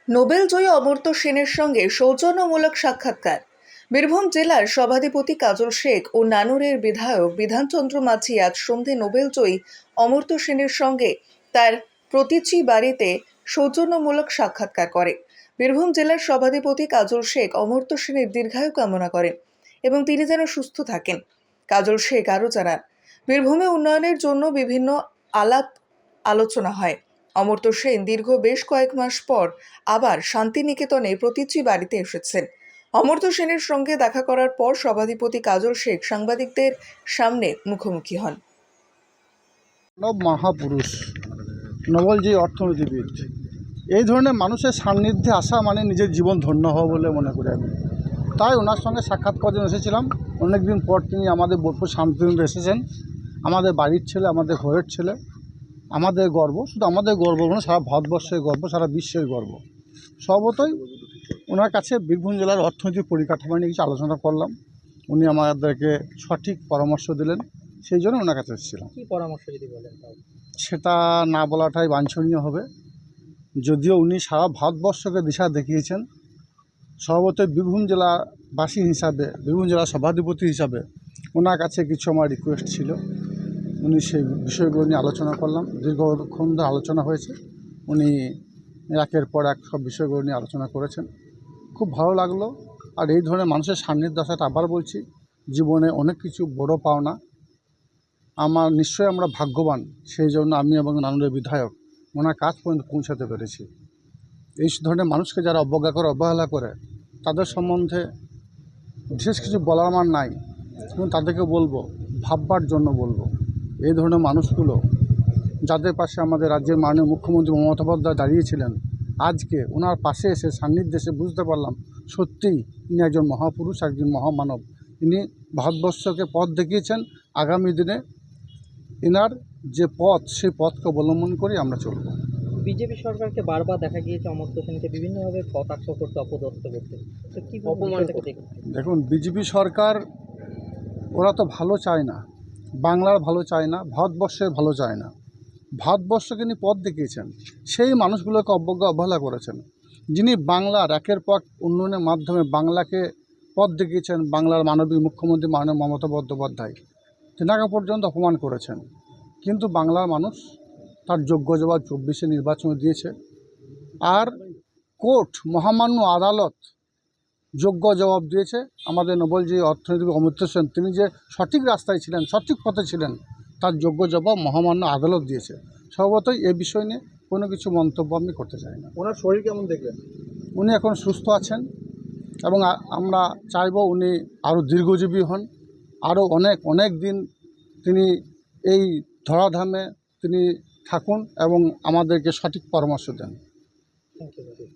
Nobel জয়ী অমর্ত্য সেনের সঙ্গে সৌজন্যমূলক সাক্ষাৎকার। বীরভূম জেলার সভাধিপতি কাজল শেখ ও নানুরের বিধায়ক বিধানচন্দ্র মাঝি আজ সন্ধে নোবেল জয়ী অমর্ত্য সেনের সঙ্গে তার প্রতিচি বাড়িতে সৌজন্যমূলক সাক্ষাৎকার করে। বীরভূম জেলার সভাধিপতি কাজল শেখ অমর্ত্য সেনের দীর্ঘায়ু কামনা করেন এবং তিনি যেন সুস্থ থাকেন। কাজল শেখ আরও জানান, বীরভূমে উন্নয়নের জন্য বিভিন্ন আলাপ আলোচনা হয়। অমর্ত্য সেন দীর্ঘ বেশ কয়েক মাস পর আবার শান্তিনিকেতনে প্রতিচি বাড়িতে এসেছেন। অমর্ত্য সেনের সঙ্গে দেখা করার পর সভাধিপতি কাজল শেখ সাংবাদিকদের সামনে মুখোমুখি হন। মানব মহাপুরুষ, নোবেলজয়ী অর্থনীতিবিদ, এই ধরনের মানুষের সান্নিধ্যে আসা মানে নিজের জীবন ধন্য হওয়া বলে মনে করি আমি। তাই ওনার সঙ্গে সাক্ষাৎ করার জন্য এসেছিলাম। অনেকদিন পর তিনি আমাদের বোলপুর শান্তিনিকেতনে এসেছেন। আমাদের বাড়ির ছেলে, আমাদের ঘরের ছেলে, আমাদের গর্ব। শুধু আমাদের গর্ব নয়, সারা ভারতবর্ষের গর্ব, সারা বিশ্বের গর্ব। স্বভাবতই ওনার কাছে বীরভূম জেলার অর্থনৈতিক পরিকাঠামো নিয়ে কিছু আলোচনা করলাম। উনি আমাদেরকে সঠিক পরামর্শ দিলেন, সেই জন্য ওনার কাছে এসেছিলাম। কী পরামর্শ যদি বলেন তাও? সেটা না বলাটাই বাঞ্ছনীয় হবে। যদিও উনি সারা ভারতবর্ষকে দিশা দেখিয়েছেন, স্বভাবতই বীরভূম জেলাবাসী হিসাবে, বীরভূম জেলার সভাধিপতি হিসাবে ওনার কাছে কিছু আমার রিকোয়েস্ট ছিল। উনি সেই বিষয়গুলো নিয়ে আলোচনা করলাম, দীর্ঘক্ষণ ধরে আলোচনা হয়েছে। উনি একের পর এক সব বিষয়গুলো নিয়ে আলোচনা করেছেন, খুব ভালো লাগলো। আর এই ধরনের মানুষের সান্নিধ্য আসাটা, আবার বলছি, জীবনে অনেক কিছু বড় পাওনা। নিশ্চয়ই আমরা ভাগ্যবান, সেই জন্য আমি এবং নানুরের বিধায়ক ওনার কাজ পর্যন্ত পৌঁছাতে পেরেছি। এই ধরনের মানুষকে যারা অবজ্ঞা করে, অবহেলা করে, তাদের সম্বন্ধে বিশেষ কিছু বলার আমার নাই, এবং তাদেরকে বলবো, ভাববার জন্য বলবো। এই ধরনের মানুষগুলো, যাদের পাশে আমাদের রাজ্যের মাননীয় মুখ্যমন্ত্রী মমতা বন্দ্যোপাধ্যায় দাঁড়িয়েছিলেন, আজকে ওনার পাশে এসে সান্নিধ্যে এসে বুঝতে পারলাম সত্যিই ইনি একজন মহাপুরুষ, একজন মহামানব। ইনি ভারতবর্ষকে পথ দেখিয়েছেন। আগামী দিনে এনার যে পথ, সেই পথকে অবলম্বন করে আমরা চলব। বিজেপি সরকারকে বারবার দেখা গিয়েছে অমর্ত্য সেনকে বিভিন্নভাবে কটাক্ষ করতে, অপদস্থ করতে। তো কী অপমান দেখুন? দেখুন, বিজেপি সরকার ওরা তো ভালো চায় না, বাংলার ভালো চায় না, ভারতবর্ষের ভালো চায় না। ভারতবর্ষকে নিয়ে পথ দেখিয়েছেন, সেই মানুষগুলোকে অবজ্ঞা অবহেলা করেছেন। যিনি বাংলার একের পর উন্নয়নের মাধ্যমে বাংলাকে পথ দেখিয়েছেন, বাংলার মানবিক মুখ্যমন্ত্রী মাননীয় মমতা বন্দ্যোপাধ্যায়, তেনাকে পর্যন্ত অপমান করেছেন। কিন্তু বাংলার মানুষ তার যোগ্য জবাব 24-এ নির্বাচনে দিয়েছে। আর কোর্ট, মহামান্য আদালত যোগ্য জবাব দিয়েছে। আমাদের নোবেলজয়ী অর্থনীতিবিদ অমর্ত্য সেন, তিনি যে সঠিক রাস্তায় ছিলেন, সঠিক পথে ছিলেন, তার যোগ্য জবাব মহামান্য আদালত দিয়েছে। স্বভাবতই এ বিষয় নিয়ে কোনো কিছু মন্তব্য আমি করতে চাই না। ওনার শরীর কেমন দেখলেন? উনি এখন সুস্থ আছেন এবং আমরা চাইব উনি আরও দীর্ঘজীবী হন, আরও অনেক দিন তিনি এই ধরাধামে তিনি থাকুন এবং আমাদেরকে সঠিক পরামর্শ দেন। Thank you.